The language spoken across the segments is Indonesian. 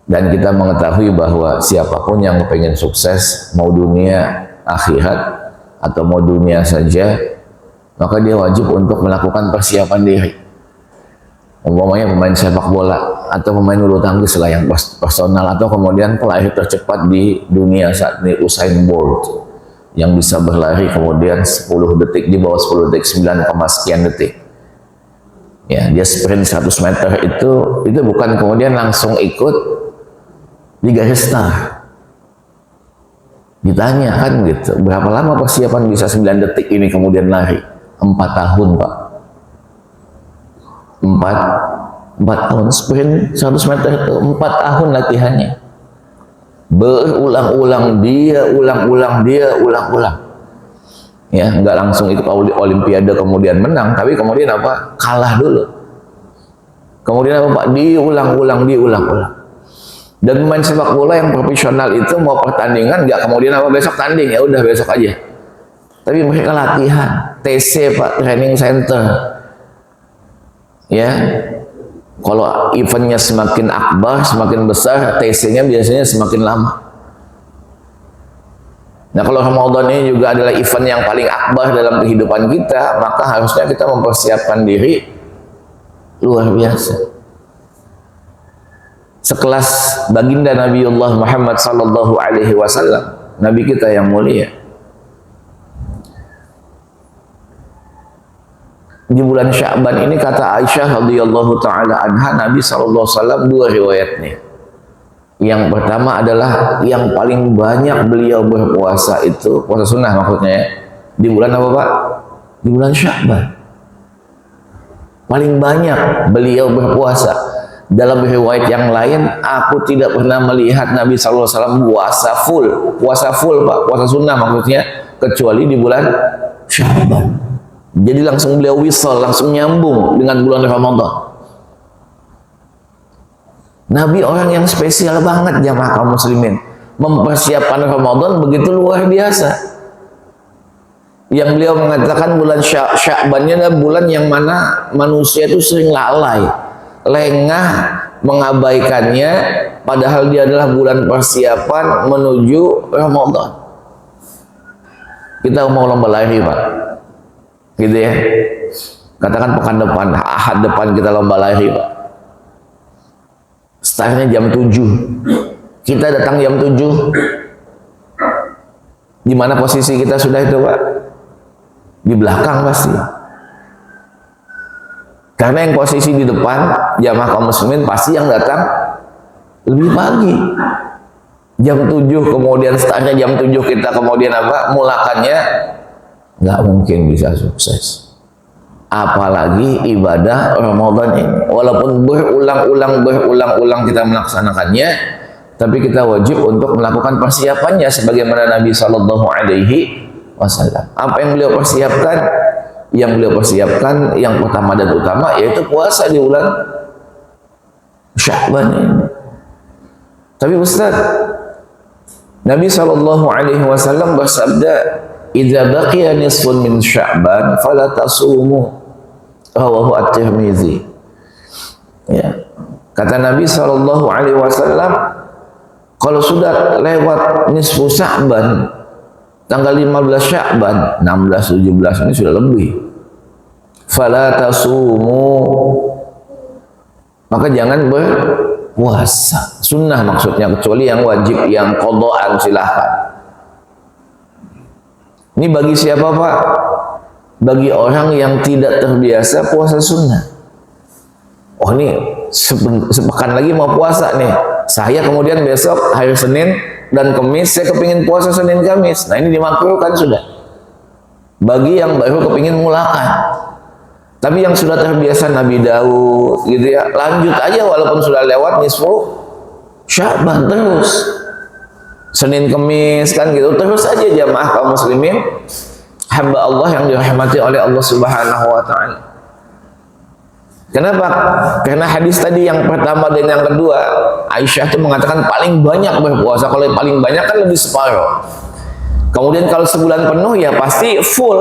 Dan kita mengetahui bahwa siapapun yang pengen sukses, mau dunia akhirat atau mau dunia saja, maka dia wajib untuk melakukan persiapan diri. Umpamanya pemain sepak bola atau pemain bulu tangkis lah yang personal, atau kemudian pelari tercepat di dunia saat ini Usain Bolt yang bisa berlari kemudian 10 detik, di bawah 10 detik, 9, sekian detik. Ya, dia sprint 100 meter itu bukan kemudian langsung ikut di garis start. Ditanya kan gitu, berapa lama persiapan bisa 9 detik ini kemudian lari? 4 tahun Pak. 4 tahun sprint 100 meter itu 4 tahun latihannya. Berulang-ulang dia, ulang-ulang. Ya, nggak langsung ikut olimpiade kemudian menang, tapi kemudian apa? Kalah dulu. Kemudian apa Pak? Diulang-ulang. Dan pemain sepak bola yang profesional itu mau pertandingan nggak kemudian apa besok tanding, ya udah besok aja. Tapi mereka latihan, TC Pak, training center. Ya, kalau eventnya semakin akbar, semakin besar, TC-nya biasanya semakin lama. Nah, kalau Ramadan ini juga adalah event yang paling akbar dalam kehidupan kita, maka harusnya kita mempersiapkan diri luar biasa. Sekelas baginda Nabiullah Muhammad sallallahu alaihi wasallam, nabi kita yang mulia. Di bulan Sya'ban ini kata Aisyah radhiyallahu taala anha, Nabi sallallahu alaihi wasallam dua riwayatnya. Yang pertama adalah yang paling banyak beliau berpuasa itu puasa sunnah maksudnya, di bulan apa Pak? Di bulan Sya'ban. Paling banyak beliau berpuasa. Dalam riwayat yang lain, aku tidak pernah melihat Nabi sallallahu alaihi wasallam puasa full Pak, puasa sunnah maksudnya, kecuali di bulan Sya'ban. Jadi langsung beliau wisal, langsung nyambung dengan bulan Ramadan. Nabi orang yang spesial banget jamaah kaum muslimin. Mempersiapkan Ramadan begitu luar biasa. Yang beliau mengatakan bulan Sya'bannya adalah bulan yang mana manusia itu sering lalai, lengah mengabaikannya, padahal dia adalah bulan persiapan menuju Ramadan. Kita mau lomba lari Pak, gitu ya, katakan pekan depan, Ahad depan kita lomba lari Pak. Startnya jam 7, kita datang jam 7. Di mana posisi kita sudah itu Pak? Di belakang pasti. Karena yang posisi di depan jamaah kaum muslimin pasti yang datang lebih pagi. Jam 7 kemudian startnya jam 7, kita kemudian apa? Mulakannya nggak mungkin bisa sukses. Apalagi ibadah Ramadan ini. Walaupun berulang-ulang kita melaksanakannya, tapi kita wajib untuk melakukan persiapannya sebagaimana Nabi sallallahu alaihi wasallam. Apa yang beliau persiapkan? Yang beliau persiapkan yang pertama dan utama yaitu puasa di bulan Sya'ban ini. Tapi Ustaz, Nabi sallallahu alaihi wasallam bersabda, "Idza baqiya nisfun min Sya'ban fala tasumu." Rawahu At-Tirmizi. Ya. Kata Nabi sallallahu alaihi wasallam, kalau sudah lewat nisfu Sya'ban, tanggal 15 Sya'ban, 16, 17 ini sudah lebih. Fala tasumu, maka jangan berpuasa. Sunnah maksudnya, kecuali yang wajib, yang qadhaan silahkan. Ini bagi siapa Pak? Bagi orang yang tidak terbiasa puasa sunnah. Oh ini sepekan lagi mau puasa nih. Saya kemudian besok hari Senin dan Kamis saya kepingin puasa Senin Kamis. Nah ini dimakruhkan sudah. Bagi yang baru kepingin mulakan. Tapi yang sudah terbiasa Nabi Daud gitu ya, lanjut aja walaupun sudah lewat nisfu Sya'ban terus. Senin Kamis kan gitu terus aja jamaah kaum muslimin, hamba Allah yang dirahmati oleh Allah Subhanahu wa taala. Kenapa? Karena hadis tadi yang pertama dan yang kedua, Aisyah itu mengatakan paling banyak berpuasa. Kalau paling banyak kan lebih separuh. Kemudian kalau sebulan penuh ya pasti full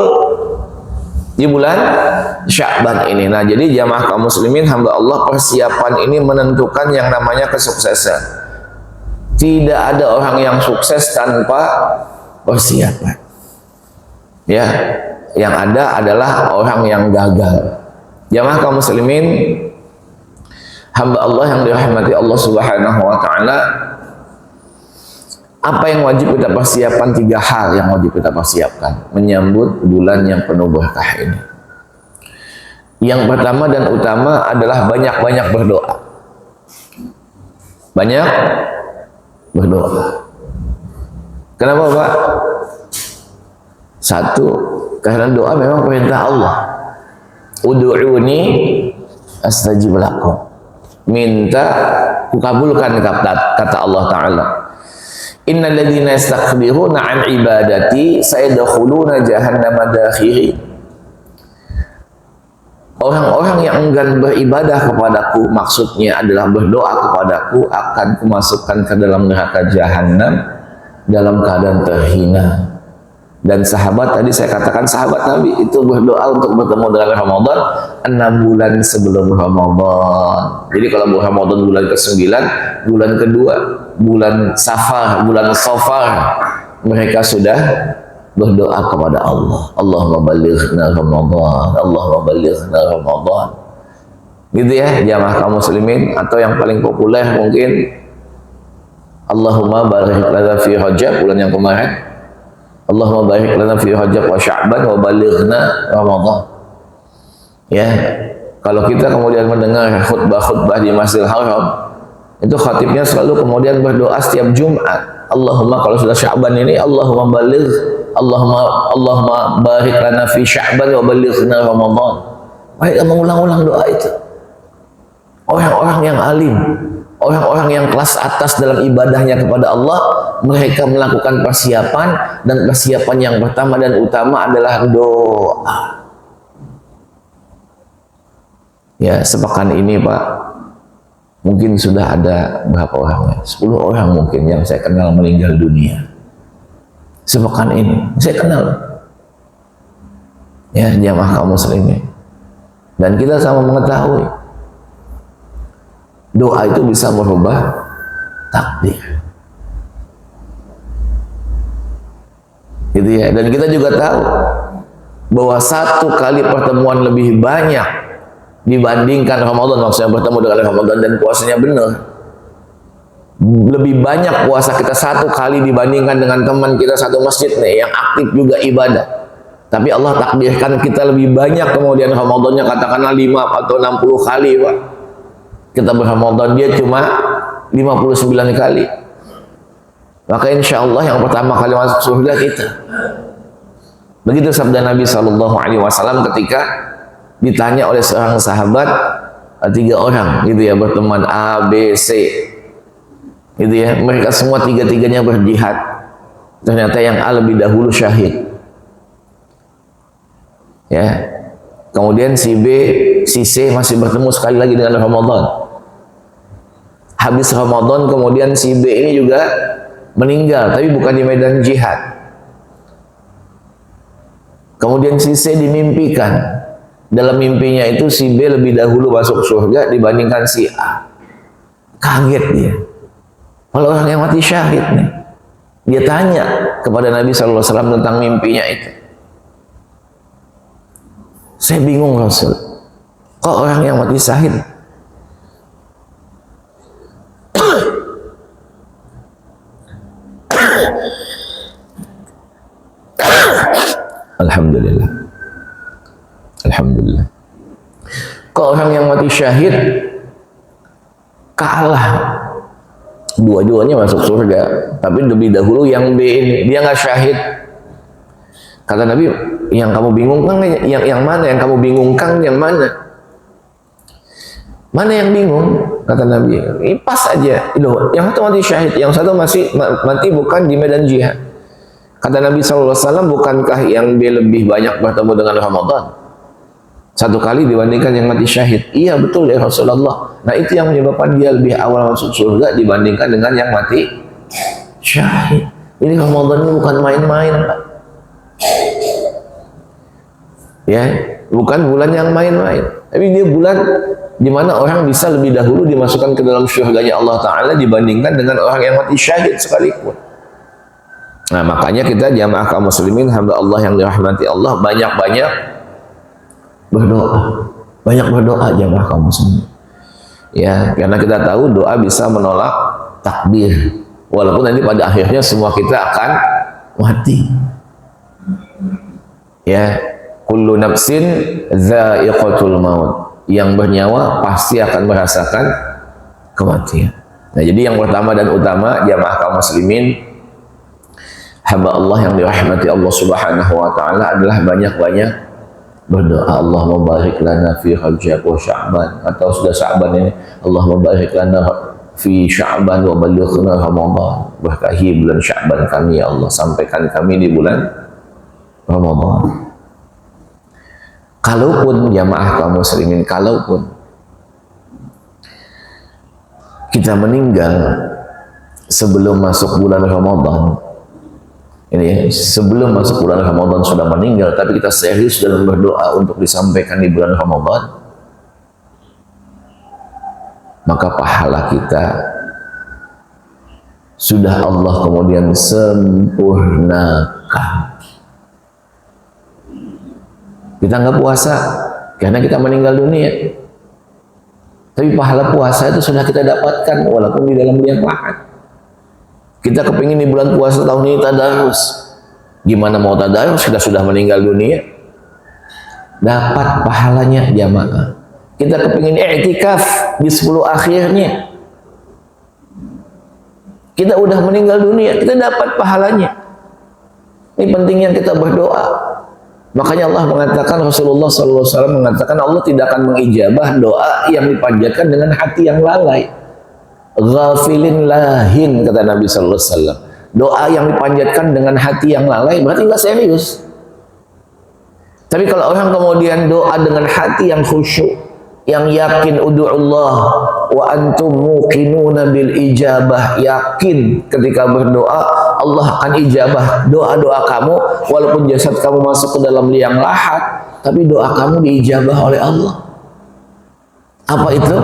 di bulan Sya'ban ini. Nah, jadi jamaah kaum muslimin hamba Allah, persiapan ini menentukan yang namanya kesuksesan. Tidak ada orang yang sukses tanpa persiapan. Ya, yang ada adalah orang yang gagal. Jamaah kaum muslimin, hamba Allah yang dirahmati Allah Subhanahu wa taala, apa yang wajib kita persiapkan? 3 hal yang wajib kita persiapkan menyambut bulan yang penuh berkah ini. Yang pertama dan utama adalah banyak-banyak berdoa. Banyak berdoa. Kenapa, Pak? Satu, karena doa memang perintah Allah. Ud'uni astajib lakum. Minta kukabulkan, kata Allah Ta'ala. Innal ladzina yastakbiruna an ibadati sayadkhuluna jahannama dakhirin. Orang-orang yang enggan beribadah kepadaku, maksudnya adalah berdoa kepadaku, akan kumasukkan ke dalam neraka jahanam dalam keadaan terhina. Dan sahabat, tadi saya katakan sahabat Nabi itu berdoa untuk bertemu dengan Ramadan 6 bulan sebelum Ramadan. Jadi kalau Ramadan bulan ke-9, bulan kedua, bulan Safar, mereka sudah berdoa kepada Allah. Allahumma balighna Ramadan, Allahumma balighna Ramadan. Gitu ya, jamaah kaum muslimin. Atau yang paling populer mungkin Allahumma barik lana fi Rajab, bulan yang kemarin. Allahumma barik lana fi Rajab wa Sya'ban wa balighna Ramadan. Ya, kalau kita kemudian mendengar khutbah-khutbah di Masjidil Haram, itu khatibnya selalu kemudian berdoa setiap Jumat. Allahumma, kalau sudah Sya'ban ini, Allahumma barik lana fi Sya'ban wa balighna Ramadan. Mereka mengulang-ulang doa itu. Orang-orang yang alim, orang-orang yang kelas atas dalam ibadahnya kepada Allah, mereka melakukan persiapan, dan persiapan yang pertama dan utama adalah doa. Ya, sepekan ini Pak, mungkin sudah ada berapa orang? 10 orang mungkin yang saya kenal meninggal dunia. Sepekan ini saya kenal. Ya, jamaah kaum muslimin. Dan kita sama mengetahui doa itu bisa merubah takdir. Gitu ya. Dan kita juga tahu bahwa 1 kali pertemuan lebih banyak dibandingkan Ramadan, maksudnya bertemu dengan Ramadan dan puasanya benar. Lebih banyak puasa kita 1 kali dibandingkan dengan teman kita satu masjid nih yang aktif juga ibadah. Tapi Allah takdirkan kita lebih banyak kemudian Ramadannya katakanlah 5 atau 60 kali Pak. Kita berRamadan, dia cuma 59 kali. Maka insya Allah yang pertama kali masuk surga kita. Begitu sabda Nabi SAW ketika ditanya oleh seorang sahabat, 3 orang gitu ya, berteman A, B, C gitu ya, mereka semua 3-3-nya berjihad. Ternyata yang A lebih dahulu syahid. Ya. Kemudian si B, si C masih bertemu sekali lagi dengan Ramadan. Habis Ramadan kemudian si B ini juga meninggal, tapi bukan di medan jihad. Kemudian si C dimimpikan. Dalam mimpinya itu si B lebih dahulu masuk surga dibandingkan si A. Kaget dia. Kalau orang yang mati syahid nih, dia tanya kepada Nabi SAW tentang mimpinya itu. Saya bingung Rasul, kok orang yang mati syahid Alhamdulillah, Alhamdulillah, kok orang yang mati syahid kalah, dua-duanya masuk surga, tapi lebih dahulu yang B ini, dia nggak syahid. Kata Nabi, yang kamu bingungkan yang mana? Yang kamu bingungkan yang mana? Mana yang bingung? Kata Nabi, ini pas aja. Loh, yang satu mati syahid, yang satu masih mati bukan di medan jihad. Kata Nabi SAW, bukankah yang B lebih banyak bertemu dengan Ramadan? 1 kali dibandingkan yang mati syahid. Iya betul ya Rasulullah. Nah itu yang menyebabkan dia lebih awal masuk surga dibandingkan dengan yang mati syahid. Ini Ramadan ini bukan main-main, Pak. Ya, bukan bulan yang main-main. Tapi dia bulan di mana orang bisa lebih dahulu dimasukkan ke dalam syurganya Allah Ta'ala dibandingkan dengan orang yang mati syahid sekalipun. Nah, makanya kita jamaah kaum muslimin, hamba Allah yang dirahmati Allah, banyak-banyak berdoa. Banyak berdoa jamaah kaum muslimin. Ya, karena kita tahu doa bisa menolak takdir. Walaupun nanti pada akhirnya semua kita akan mati. Ya, kullu nafsin dha'iqatul maut. Yang bernyawa pasti akan merasakan kematian. Nah, jadi yang pertama dan utama jamaah kaum muslimin, hamba Allah yang dirahmati Allah Subhanahu wa taala adalah banyak-banyak berdoa. Allahumma barik lana fi Rajab wa Sya'ban, atau sudah Sya'ban ini, Allahumma barik lana fi Sya'ban wa balighna Ramadan. Berkahi bulan Sya'ban kami ya Allah, sampaikan kami di bulan Ramadan. Kalaupun jamaah kaum muslimin, kalaupun kita meninggal sebelum masuk bulan Ramadan, ini ya, sebelum masuk bulan Ramadan sudah meninggal, tapi kita serius dalam berdoa untuk disampaikan di bulan Ramadan, maka pahala kita sudah Allah kemudian sempurnakan. Kita nggak puasa karena kita meninggal dunia, tapi pahala puasa itu sudah kita dapatkan walaupun di dalam liang lahat. Kita kepingin di bulan puasa tahun ini tadarus, gimana mau tadarus kita sudah meninggal dunia? Dapat pahalanya jamaah. Kita kepingin i'tikaf di 10 akhirnya, kita udah meninggal dunia, kita dapat pahalanya. Ini pentingnya kita berdoa. Makanya Allah mengatakan, Rasulullah SAW mengatakan, Allah tidak akan mengijabah doa yang dipanjatkan dengan hati yang lalai. Ghafilin lahin, kata Nabi SAW. Doa yang dipanjatkan dengan hati yang lalai berarti nggak serius. Tapi kalau orang kemudian doa dengan hati yang khusyuk, yang yakin, ud'ullah wa antum muqinuna bil ijabah, yakin ketika berdoa Allah akan ijabah doa-doa kamu, walaupun jasad kamu masuk ke dalam liang lahat, tapi doa kamu diijabah oleh Allah. Apa itu?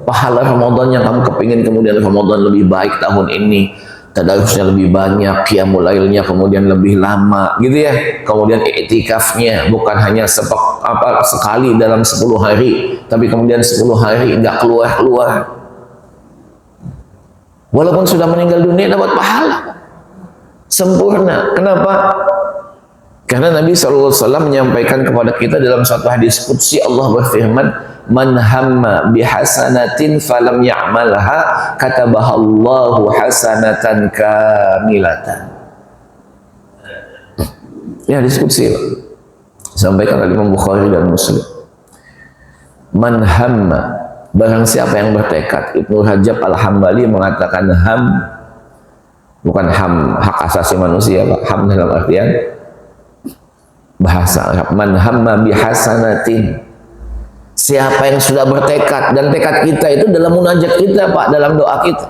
Pahala Ramadan yang kamu kepingin kemudian Ramadan lebih baik tahun ini, tadarusnya lebih banyak, qiyamul lailnya kemudian lebih lama, gitu ya. Kemudian i'tikafnya bukan hanya sekali dalam 10 hari, tapi kemudian 10 hari enggak keluar-keluar. Walaupun sudah meninggal dunia dapat pahala sempurna. Kenapa? Karena Nabi SAW menyampaikan kepada kita dalam suatu hadis qudsi, Allah berfirman, man hamma bihasanatin falam ya'malha katabahallahu hasanatan kamilatan. Ya, hadis qudsi sampaikan oleh Imam Bukhari dan Muslim. Man hamma, barang siapa yang bertekad. Ibnu Rajab Al-Hambali mengatakan ham bukan ham hak asasi manusia, Pak. Ham dalam artian bahasa Arab. Man hamma bihasanatin, siapa yang sudah bertekad, dan tekad kita itu dalam munajat kita, Pak, dalam doa kita.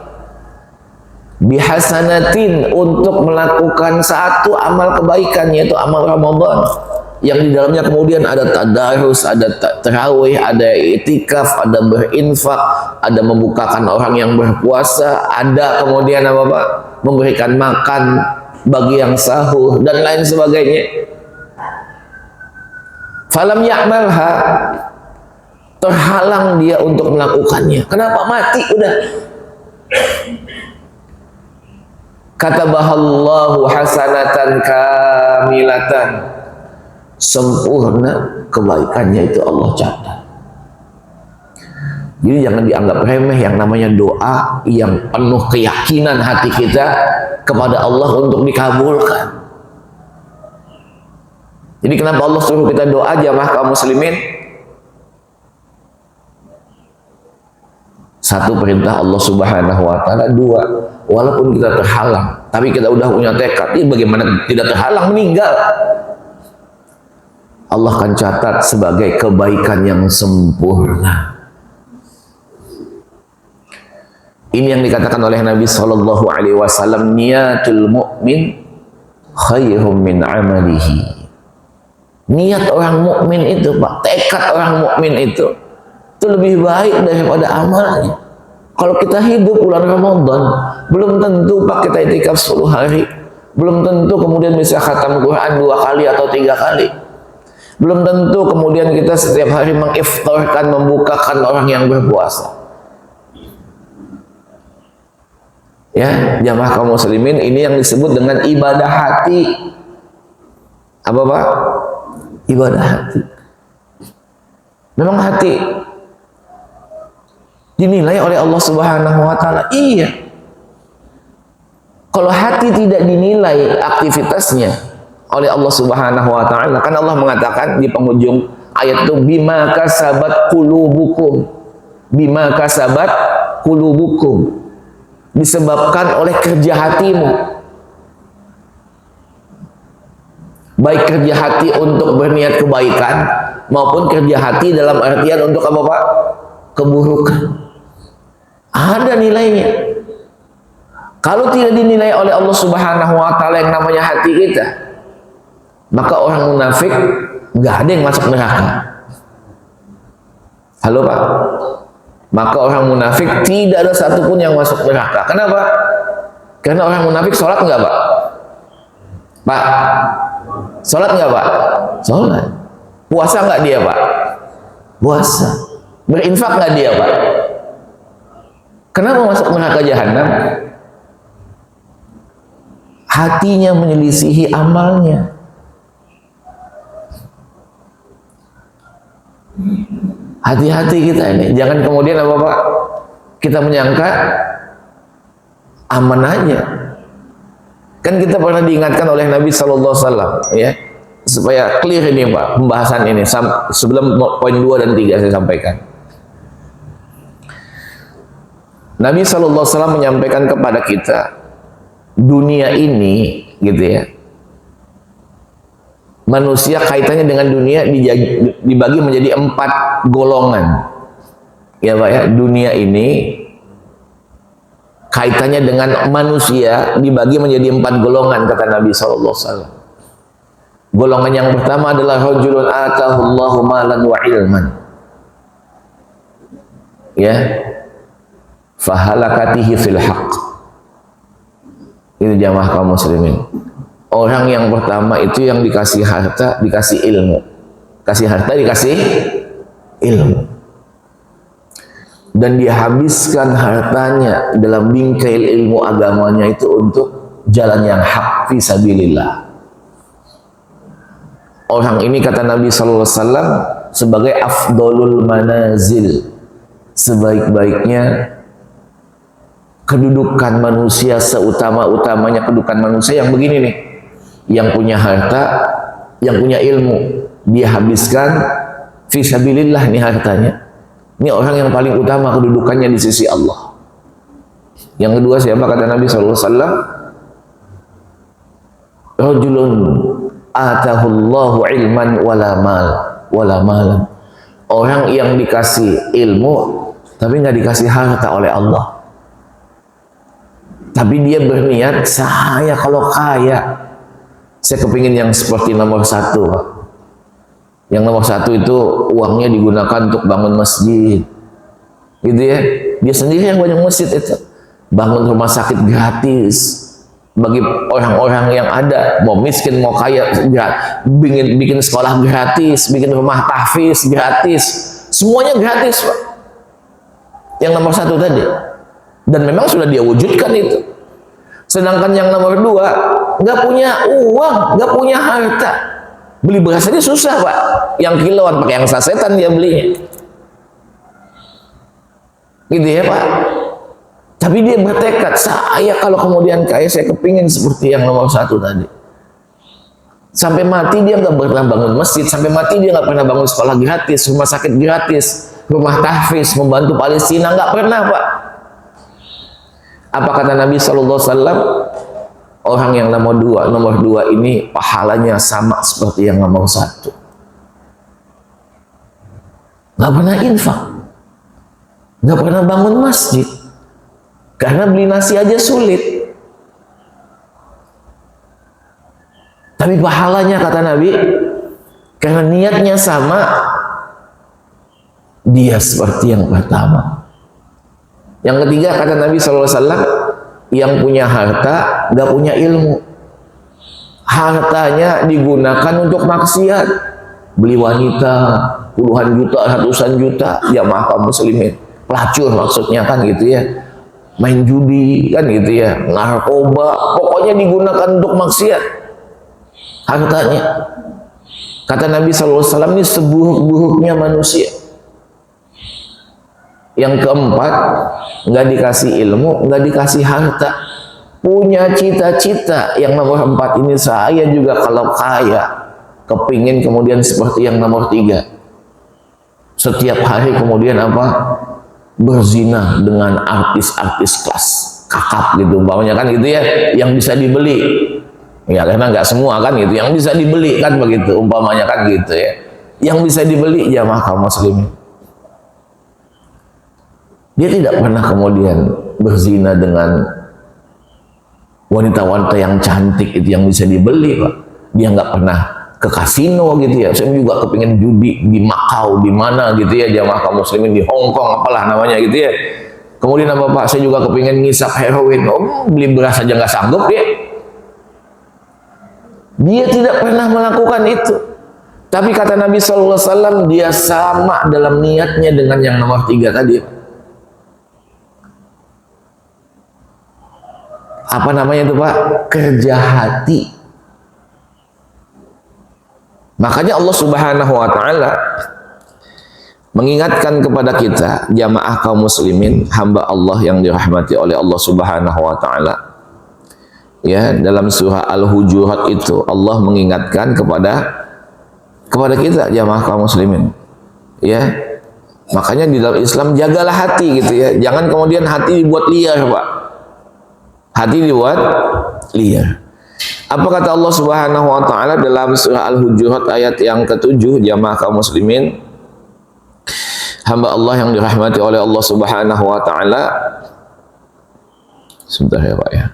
Bihasanatin, untuk melakukan satu amal kebaikan, yaitu amal Ramadan, yang di dalamnya kemudian ada tadarus, ada tarawih, ada itikaf, ada berinfak, ada membukakan orang yang berpuasa, ada kemudian apa Pak? Memberikan makan bagi yang sahur dan lain sebagainya. Falam ya'malha, terhalang dia untuk melakukannya. Kenapa? Mati udah. Katabahallahu hasanatan kamilatan, sempurna kebaikannya itu Allah catat. Jadi jangan dianggap remeh yang namanya doa yang penuh keyakinan hati kita kepada Allah untuk dikabulkan. Jadi kenapa Allah suruh kita doa jamaah kaum muslimin? Satu, perintah Allah Subhanahu wa taala. Dua, walaupun kita terhalang, tapi kita udah punya tekad, ini bagaimana tidak terhalang meninggal? Allah akan catat sebagai kebaikan yang sempurna. Ini yang dikatakan oleh Nabi sallallahu alaihi wasallam, niyatul mukmin khairum min amalihi. Niat orang mukmin itu, Pak, tekad orang mukmin itu itu lebih baik daripada amalnya. Kalau kita hidup bulan Ramadan, belum tentu Pak kita itikaf 10 hari, belum tentu kemudian bisa khatam Quran 2 kali atau 3 kali, belum tentu kemudian kita setiap hari mengiftarkan, membukakan orang yang berpuasa. Ya, jamaah kaum muslimin, ini yang disebut dengan ibadah hati. Apa Pak? Ibadah hati. Memang hati dinilai oleh Allah Subhanahu wa taala. Iya. Kalau hati tidak dinilai aktivitasnya oleh Allah Subhanahu wa taala, kan Allah mengatakan di penghujung ayat itu bima kasabat qulubukum. Bima kasabat qulubukum. Disebabkan oleh kerja hatimu. Baik kerja hati untuk berniat kebaikan maupun kerja hati dalam artian untuk apa Pak? Keburukan. Ada nilainya. Kalau tidak dinilai oleh Allah Subhanahu wa taala yang namanya hati kita, maka orang munafik nggak ada yang masuk neraka. Halo Pak? Maka orang munafik tidak ada satupun yang masuk neraka. Kenapa? Karena orang munafik sholat nggak Pak? Pak? Sholat nggak Pak? Sholat. Puasa nggak dia Pak? Puasa. Berinfak nggak dia Pak? Kenapa masuk neraka jahanam? Hatinya menyelisihi amalnya. Hati-hati kita ini, jangan kemudian apa Pak? Kita menyangka aman aja. Kan kita pernah diingatkan oleh Nabi Sallallahu Alaihi Wasallam, ya, supaya clear ini Pak pembahasan ini sebelum poin 2 dan 3 saya sampaikan. Nabi Sallallahu Alaihi Wasallam menyampaikan kepada kita dunia ini, gitu ya. Manusia kaitannya dengan dunia dibagi menjadi 4 golongan. Ya Pak ya, dunia ini kaitannya dengan manusia dibagi menjadi 4 golongan kata Nabi SAW. Golongan yang pertama adalah rajulun atahullahu malan wa ilman. Ya. Fahalakatihi fil haqq. Itu jamaah kaum muslimin. Orang yang pertama itu yang dikasih harta, dikasih ilmu. Kasih harta, dikasih ilmu. Dan dia habiskan hartanya dalam bingkai ilmu agamanya itu untuk jalan yang hak, fisabilillah. Orang ini kata Nabi SAW sebagai afdolul manazil, sebaik-baiknya kedudukan manusia, seutama-utamanya kedudukan manusia yang begini nih, yang punya harta, yang punya ilmu, dia habiskan fisabilillah nih hartanya. Ini orang yang paling utama kedudukannya di sisi Allah. Yang kedua siapa kata Nabi SAW? Rajulun atahullahu ilman wala malan. Orang yang dikasih ilmu tapi nggak dikasih harta oleh Allah. Tapi dia berniat, saya kalau kaya, saya kepingin yang seperti nomor 1. Yang nomor 1 itu uangnya digunakan untuk bangun masjid, gitu ya. Dia sendiri yang banyak masjid itu, bangun rumah sakit gratis bagi orang-orang yang ada, mau miskin mau kaya, bikin sekolah gratis, bikin rumah tahfiz gratis, semuanya gratis Pak. Yang nomor 1 tadi, dan memang sudah dia wujudkan itu. Sedangkan yang nomor 2 nggak punya uang, nggak punya harta, beli beras aja susah Pak, yang kiloan pakai yang sasetan dia belinya, gitu ya Pak. Tapi dia bertekad, saya kalau kemudian kaya saya kepingin seperti yang nomor 1 tadi. Sampai mati dia nggak pernah bangun masjid, sampai mati dia nggak pernah bangun sekolah gratis, rumah sakit gratis, rumah tahfiz, membantu Palestina, nggak pernah Pak. Apa kata Nabi SAW? Orang yang nomor 2 ini pahalanya sama seperti yang nomor 1. Nggak pernah infak, nggak pernah bangun masjid, karena beli nasi aja sulit. Tapi pahalanya kata Nabi, karena niatnya sama, dia seperti yang pertama. Yang ketiga kata Nabi SAW, yang punya harta gak punya ilmu. Hartanya digunakan untuk maksiat, beli wanita puluhan juta, ratusan juta, jamaah kaum muslimin, pelacur maksudnya kan gitu ya, main judi kan gitu ya, narkoba, pokoknya digunakan untuk maksiat hartanya. Kata Nabi SAW, ini seburuk-buruknya manusia. Yang keempat, nggak dikasih ilmu, nggak dikasih harta, punya cita-cita. Yang nomor 4 ini, saya juga kalau kaya, kepingin kemudian seperti yang nomor 3, setiap hari kemudian apa, berzina dengan artis-artis kelas kakap gitu, umpamanya kan gitu ya, yang bisa dibeli ya, karena nggak semua kan gitu, yang bisa dibeli kan begitu, umpamanya kan gitu ya, yang bisa dibeli jamaah kaum muslimin. Dia tidak pernah kemudian berzina dengan wanita-wanita yang cantik itu yang bisa dibeli, Pak. Dia nggak pernah ke kasino gitu ya. Saya juga kepingin judi di Macau, di mana gitu ya, jamaah kaum muslimin, di Hong Kong apalah namanya gitu ya. Kemudian apa Pak, saya juga kepingin ngisap heroin. Oh, beli beras aja nggak sanggup ya. Dia tidak pernah melakukan itu. Tapi kata Nabi SAW, dia sama dalam niatnya dengan yang nomor 3 tadi. Apa namanya itu Pak? Kerja hati. Makanya Allah Subhanahu wa Ta'ala mengingatkan kepada kita, jamaah kaum muslimin, hamba Allah yang dirahmati oleh Allah Subhanahu wa Ta'ala. Ya, dalam surah Al-Hujurat itu Allah mengingatkan kepada kita, jamaah kaum muslimin. Ya. Makanya di dalam Islam jagalah hati gitu ya. Jangan kemudian hati dibuat liar, Pak. Hati dibuat liar. Apa kata Allah Subhanahu wa Ta'ala dalam surah Al-Hujurat ayat yang ke-7, jamaah kaum muslimin, hamba Allah yang dirahmati oleh Allah Subhanahu wa Ta'ala. Sebentar ya Pak ya.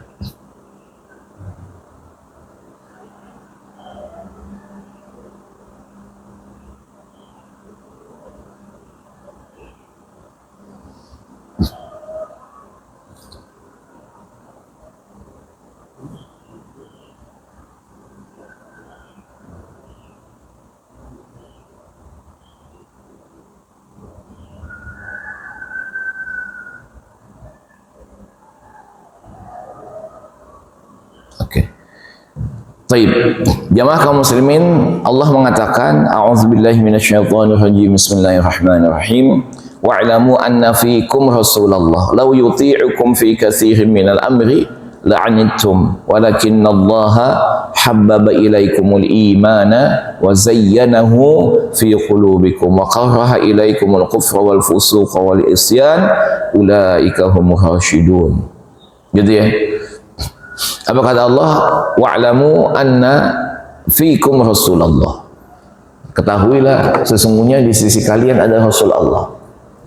Baik, jamaah kaum muslimin, Allah mengatakan, a'udzubillahi minasyaitonirrajim, bismillahirrahmanirrahim, wa'lamu anna fiikum rasulullah law yuti'ukum fi katsirin minal amri la'anittum walakinnallaha habbaba ilaikumul imana wa zayyanahu fi qulubikum wa karaha ilaikumul kufra wal fusuqa wal isyan ulaika humur rasyidun. Gitu ya. Apa kata Allah? Wa'lamu anna fiikum rasulullah. Ketahuilah sesungguhnya di sisi kalian ada Rasul Allah.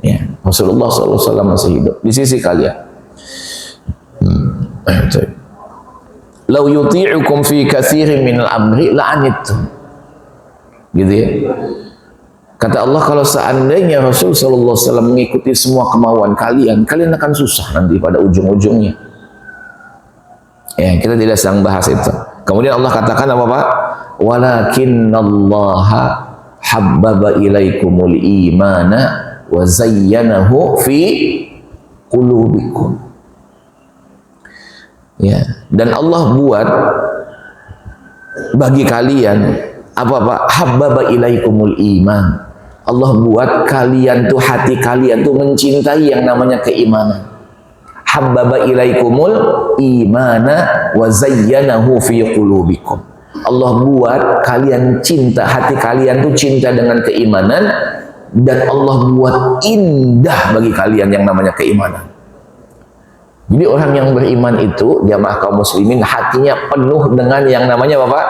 Ya, Rasulullah SAW masih hidup di sisi kalian. Lau yuti'ukum fi katsirin minal amri la'anittum. Gitu ya. Kata Allah, kalau seandainya Rasul SAW mengikuti semua kemauan kalian, kalian akan susah nanti pada ujung-ujungnya. Ya, kita tidak sedang bahas itu. Kemudian Allah katakan apa Pak? Walakinnallaha habbaba ilaikumul imana wa zayyanahu fi qulubikum. Ya, dan Allah buat bagi kalian apa Pak? Habbaba ilaikumul iman. Allah buat kalian tuh, hati kalian tuh mencintai yang namanya keimanan. Habbaba ilaikumul imana wa zayyanahu fi qulubikum. Allah buat kalian cinta, hati kalian tuh cinta dengan keimanan, dan Allah buat indah bagi kalian yang namanya keimanan. Jadi orang yang beriman itu, jamaah kaum muslimin, hatinya penuh dengan yang namanya Bapak,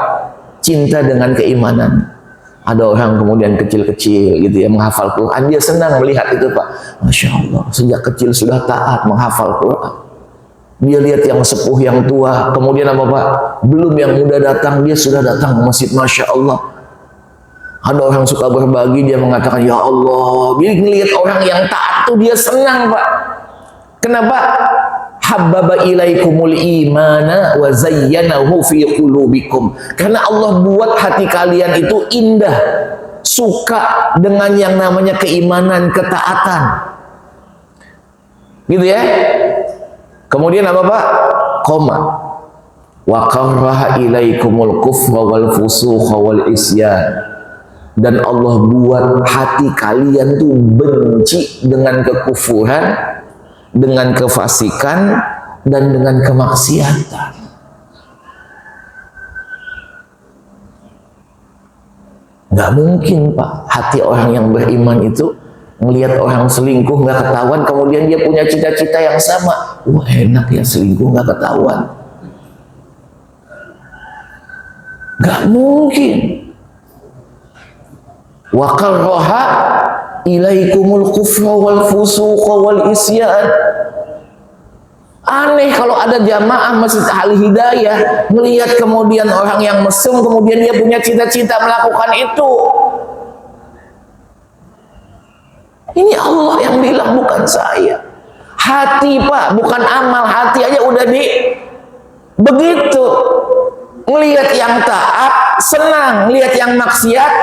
cinta dengan keimanan. Ada orang kemudian kecil-kecil gitu ya, menghafal Quran, dia senang melihat itu Pak. Masya Allah, sejak kecil sudah taat menghafal Quran. Dia lihat yang sepuh, yang tua, kemudian apa Pak? Belum yang muda datang, dia sudah datang ke masjid, Masya Allah. Ada orang suka berbagi, dia mengatakan, ya Allah, dia ngelihat orang yang taat tuh dia senang, Pak. Kenapa? Habbaba ilaikumul imana wa zayyanahu fi qulubikum. Karena Allah buat hati kalian itu indah, suka dengan yang namanya keimanan, ketaatan. Gitu ya. Kemudian apa, Pak? Koma. Wa karraha ilaikumul kufra wal fusuqa wal isyan. Dan Allah buat hati kalian tuh benci dengan kekufuran, dengan kefasikan, dan dengan kemaksiatan. Nggak mungkin, Pak, hati orang yang beriman itu melihat orang selingkuh nggak ketahuan, kemudian dia punya cita-cita yang sama. Wah, enak ya selingkuh nggak ketahuan. Nggak mungkin. Wa karraha ilaikumul kufra wal fusuqa wal isyan. Aneh kalau ada jamaah Masjid Al Hidayah melihat kemudian orang yang mesum, kemudian dia punya cita-cita melakukan itu. Ini Allah yang bilang, bukan saya. Hati, Pak, bukan amal. Hati aja udah begitu. Melihat yang taat senang, melihat yang maksiat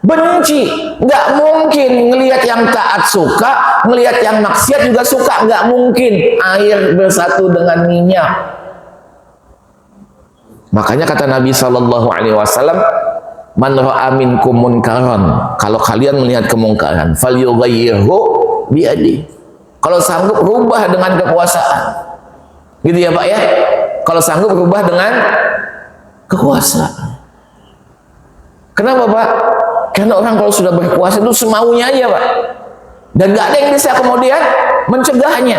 benci. Nggak mungkin ngelihat yang taat suka, ngelihat yang maksiat juga suka. Nggak mungkin. Air bersatu dengan minyak. Makanya kata Nabi SAW, man ra'a minkum munkaran, kalau kalian melihat kemungkaran, falyughayyirhu biyadi. Kalau sanggup rubah dengan kekuasaan. Gitu ya, Pak ya. Kalau sanggup rubah dengan kekuasaan. Kenapa, Pak? Karena orang kalau sudah berkuasa itu semaunya aja, Pak. Dan gak ada yang bisa kemudian mencegahnya.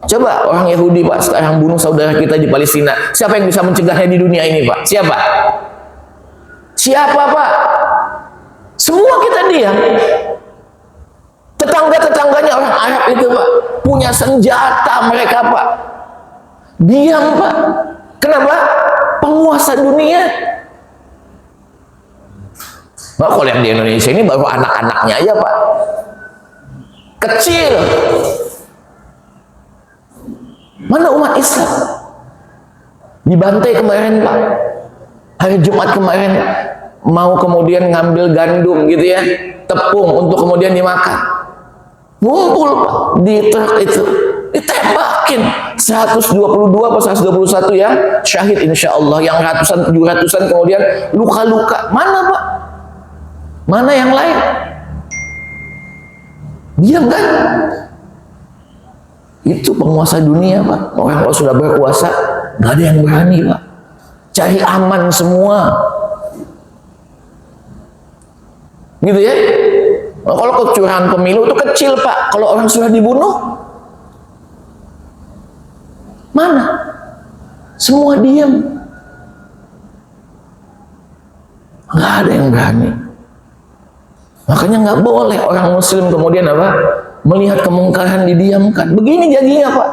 Coba orang Yahudi, Pak, sekarang bunuh saudara kita di Palestina. Siapa yang bisa mencegahnya di dunia ini, Pak? Siapa? Siapa, Pak? Semua kita diam. Tetangga-tetangganya orang Arab itu, Pak, punya senjata mereka, Pak. Diam, Pak. Kenapa? Penguasa dunia. Nah, kalau yang di Indonesia ini baru anak-anaknya aja, Pak. Kecil. Mana umat Islam? Dibantai kemarin, Pak. Hari Jumat kemarin mau kemudian ngambil gandum gitu ya, tepung untuk kemudian dimakan. Ngumpul, Pak, di truk itu. Ditembakin 122 atau 121 yang syahid insya Allah, yang ratusan 700-an kemudian luka-luka. Mana, Pak? Mana yang lain? Diam kan? Itu penguasa dunia, Pak. Orang kalau sudah berkuasa nggak ada yang berani, Pak. Cari aman semua. Gitu ya. Nah, kalau kecurangan pemilu itu kecil, Pak. Kalau orang sudah dibunuh, mana? Semua diam. Nggak ada yang berani. Makanya nggak boleh orang Muslim kemudian apa? Melihat kemungkaran didiamkan. Begini jadinya, Pak.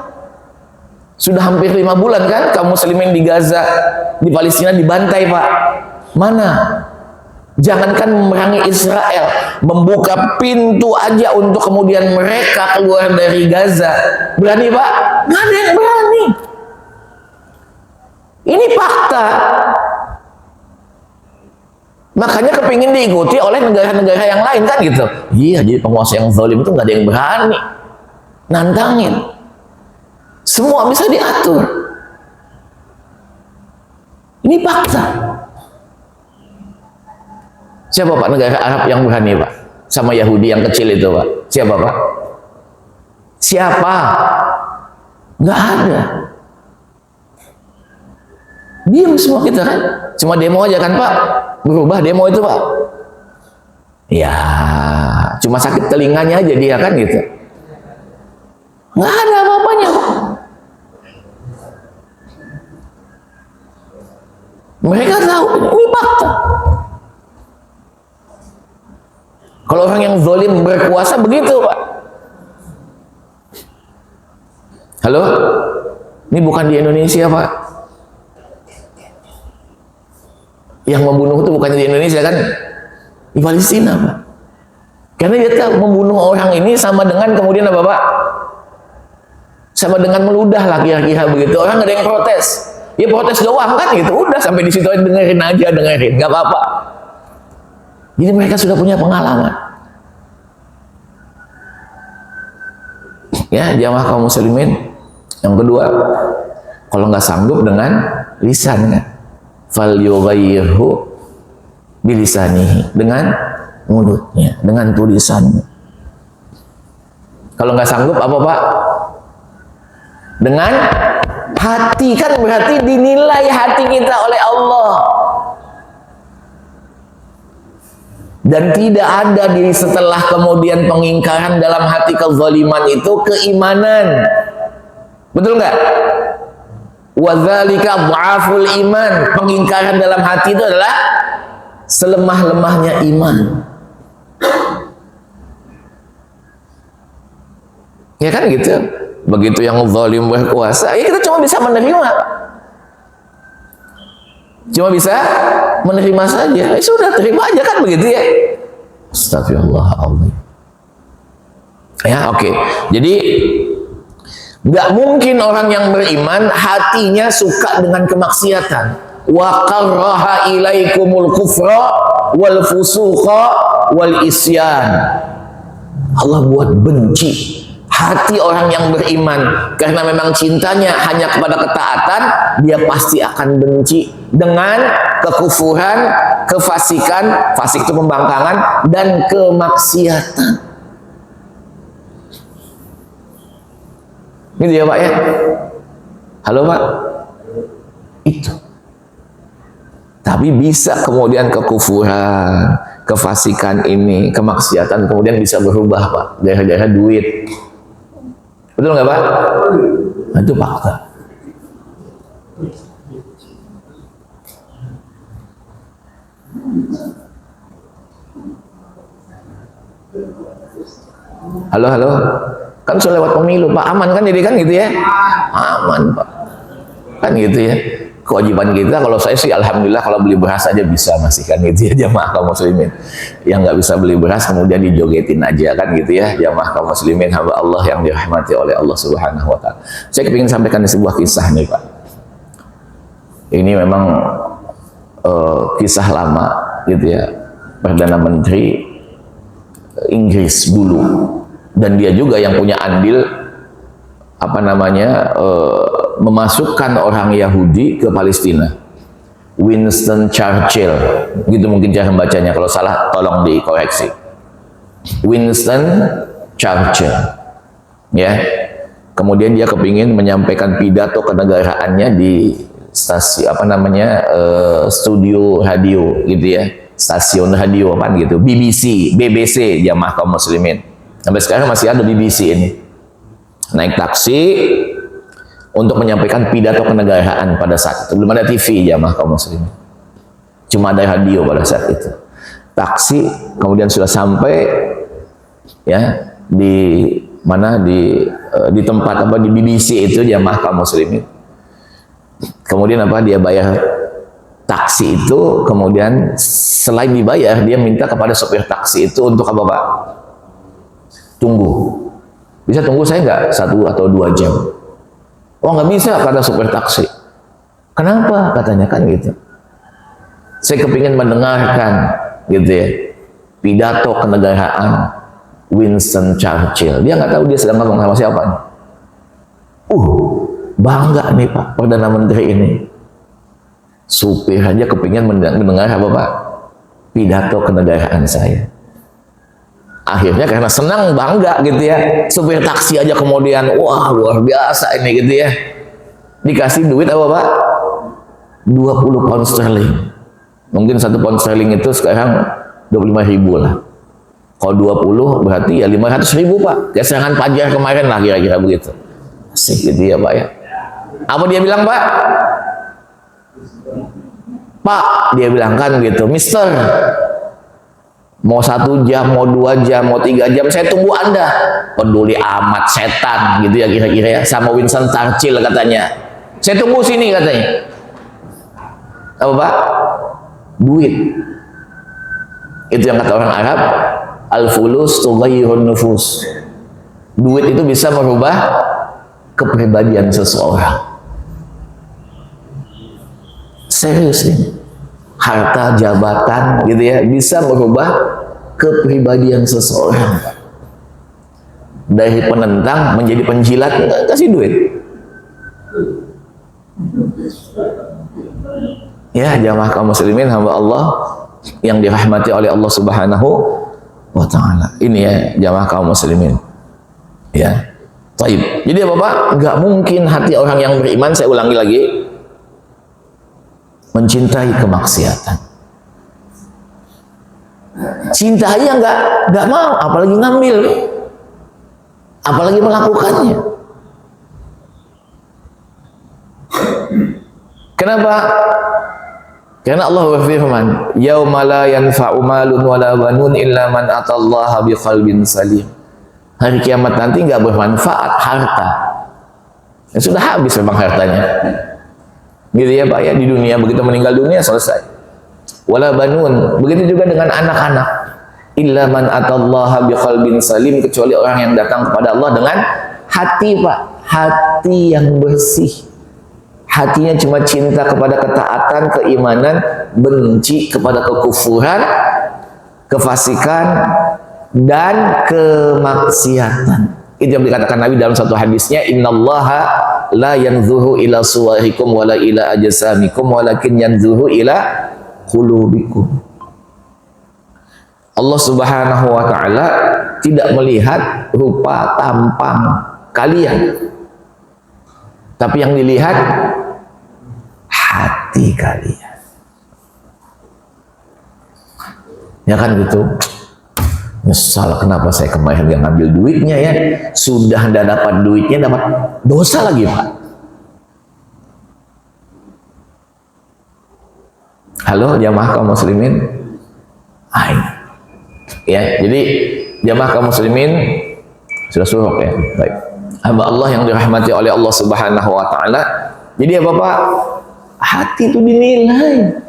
Sudah hampir 5 bulan kan kaum muslimin di Gaza, di Palestina dibantai, Pak. Mana? Jangankan memerangi Israel, membuka pintu aja untuk kemudian mereka keluar dari Gaza. Berani, Pak? Nggak ada yang berani. Ini fakta. Makanya kepingin diikuti oleh negara-negara yang lain kan gitu. Iya, jadi penguasa yang zalim itu nggak ada yang berani nantangin. Semua bisa diatur. Ini fakta. Siapa, Pak, negara Arab yang berani, Pak? Sama Yahudi yang kecil itu, Pak. Siapa, Pak? Siapa? Nggak ada. Diam semua kita kan. Cuma demo aja kan, Pak. Berubah demo itu, Pak. Ya, cuma sakit telinganya aja dia kan gitu. Nggak ada apa-apanya, Pak. Mereka tahu ini fakta. Kalau orang yang zalim berkuasa begitu, Pak. Halo? Ini bukan di Indonesia, Pak. Yang membunuh itu bukannya di Indonesia kan, di Palestina Pak. Karena dia tahu membunuh orang ini sama dengan kemudian apa Pak? Sama dengan meludah lah kira-kira begitu. Orang nggak ada yang protes. Ya protes doang kan gitu. Udah sampai di situ dengerin aja, dengerin, nggak apa-apa. Jadi mereka sudah punya pengalaman. Ya, jamaah kaum muslimin. Yang kedua, kalau nggak sanggup dengan lisannya, fal yughayyirhu bilisanihi, dengan mulutnya, dengan tulisannya. Kalau nggak sanggup apa Pak? Dengan hati, kan berarti dinilai hati kita oleh Allah. Dan tidak ada di setelah kemudian pengingkaran dalam hati kezaliman itu keimanan. Betul nggak? Wadzalika dha'aful iman. Pengingkaran dalam hati itu adalah selemah-lemahnya iman. Ya kan gitu. Begitu yang zalim berkuasa, ya kita cuma bisa menerima. Cuma bisa menerima saja. Ya sudah, terima aja kan begitu ya. Astagfirullahaladzim. Ya, oke. Jadi nggak mungkin orang yang beriman hatinya suka dengan kemaksiatan. Wa qarraha ilaikumul kufra wal fusuqa wal isyan. Allah buat benci hati orang yang beriman, karena memang cintanya hanya kepada ketaatan, dia pasti akan benci dengan kekufuran, kefasikan, fasik itu pembangkangan, dan kemaksiatan. Gitu ya Pak ya? Halo Pak? Itu. Tapi bisa kemudian kekufuran, kefasikan ini, kemaksiatan kemudian bisa berubah Pak, gara-gara duit. Betul nggak Pak? Nah, itu fakta. Halo, halo. Kan sudah lewat pemilu Pak, aman kan jadi kan gitu ya? Aman Pak. Kan gitu ya. Kewajiban kita, kalau saya sih alhamdulillah kalau beli beras aja bisa masih kan gitu ya, jamaah kaum muslimin. Yang nggak bisa beli beras kemudian dijogetin aja kan gitu ya, jamaah kaum muslimin hamba Allah yang dirahmati oleh Allah Subhanahu wa taala. Saya kepingin sampaikan sebuah kisah nih Pak. Ini memang kisah lama gitu ya. Perdana Menteri Inggris dulu, dan dia juga yang punya andil apa namanya memasukkan orang Yahudi ke Palestina. Winston Churchill, gitu mungkin cara membacanya, kalau salah tolong dikoreksi. Winston Churchill, ya. Kemudian dia kepingin menyampaikan pidato kenegaraannya di stasiun apa namanya studio radio gitu ya, stasiun radio apa gitu, BBC jamaah kaum muslimin. Sampai sekarang masih ada BBC ini. Naik taksi untuk menyampaikan pidato kenegaraan pada saat itu. Belum ada TV jamaah kaum muslimin, cuma ada radio pada saat itu. Taksi kemudian sudah sampai ya di mana, di tempat apa, di BBC itu jamaah kaum muslimin. Kemudian apa, dia bayar taksi itu, kemudian selain dibayar dia minta kepada sopir taksi itu untuk apa Pak? Tunggu. Bisa tunggu saya nggak 1 atau 2 jam? Oh nggak bisa, kata supir taksi. Kenapa? Katanya kan gitu. Saya kepingin mendengarkan gitu ya pidato kenegaraan Winston Churchill. Dia nggak tahu dia sedang ngomong sama siapa. Bangga nih Pak Perdana Menteri ini. Supir aja kepingin mendengar apa Pak? Pidato kenegaraan saya. Akhirnya karena senang, bangga gitu ya, supir taksi aja kemudian wah luar biasa ini gitu ya, dikasih duit apa Pak? 20 pound sterling. Mungkin 1 pound sterling itu sekarang 25.000 lah. Kalau 20 berarti ya 500.000 Pak. Kayak serangan Fajar kemarin lah kira-kira begitu. Asik gitu ya Pak ya. Apa dia bilang Pak? Pak, dia bilang kan gitu, Mister, mau 1 jam, mau 2 jam, mau 3 jam, saya tunggu Anda. Peduli amat, setan gitu ya kira-kira ya, sama Winston Churchill katanya. Saya tunggu sini katanya. Apa Pak? Duit. Itu yang kata orang Arab, al-fulus tughayyirun nufus. Duit itu bisa merubah kepribadian seseorang. Serius ini. Harta, jabatan gitu ya, bisa merubah kepribadian seseorang. Dari penentang menjadi penjilat, kasih duit. Ya, jamaah kaum muslimin hamba Allah yang dirahmati oleh Allah Subhanahu wa taala. Ini ya jamaah kaum muslimin. Ya. Taib. Jadi Bapak, enggak mungkin hati orang yang beriman, saya ulangi lagi, mencintai kemaksiatan. Cintai yang enggak mau, apalagi ngambil, apalagi melakukannya. Kenapa? Karena Allah berfirman, "Yauma la yanfa'u malun wala banun illa man atallaha biqalbin salim." Hari kiamat nanti enggak bermanfaat harta. Ya sudah habis memang hartanya. Gitu ya Pak ya, di dunia begitu meninggal dunia selesai. Wala banun, begitu juga dengan anak-anak. Illa man atallaha biqalbin salim, kecuali orang yang datang kepada Allah dengan hati Pak, hati yang bersih. Hatinya cuma cinta kepada ketaatan, keimanan, benci kepada kekufuran, kefasikan, dan kemaksiatan. Itu yang dikatakan Nabi dalam satu hadisnya, innallaha la yanzuru ila suwarikum wala ila ajsamikum walakin yanzuru ila qulubikum. Allah Subhanahu wa taala tidak melihat rupa tampang kalian, tapi yang dilihat hati kalian. Ya kan gitu. Nyesal kenapa saya kemarin gak ngambil duitnya ya. Sudah ndak dapat duitnya, dapat dosa lagi Pak. Halo jamaah kaum muslimin. Ya, jadi jamaah kaum muslimin sudah suruh ya. Baik. Hamba Allah yang dirahmati oleh Allah Subhanahu wa taala. Jadi ya Bapak, hati itu dinilai.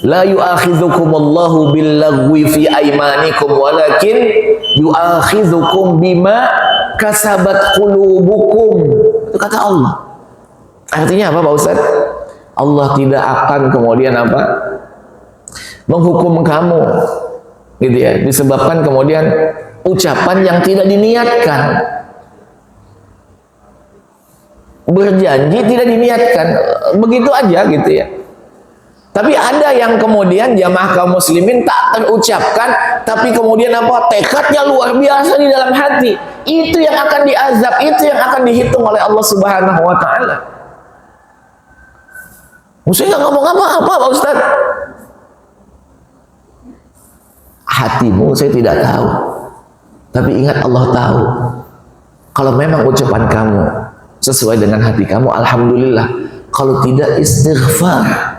La yu'akhidzukumullahu billaghwi fi aymanikum walakin yu'akhidzukum bima kasabat qulubukum. Itu kata Allah. Artinya apa Pak Ustaz? Allah tidak akan kemudian apa? Menghukum kamu. Gitu ya, disebabkan kemudian ucapan yang tidak diniatkan. Berjanji tidak diniatkan. Begitu aja gitu ya. Tapi ada yang kemudian jamaah kaum muslimin tak terucapkan, tapi kemudian apa? Tekadnya luar biasa di dalam hati. Itu yang akan diazab, itu yang akan dihitung oleh Allah Subhanahu wa taala. Saya nggak ngomong apa-apa Pak Ustaz. Hatimu saya tidak tahu. Tapi ingat Allah tahu. Kalau memang ucapan kamu sesuai dengan hati kamu, alhamdulillah. Kalau tidak, istighfar.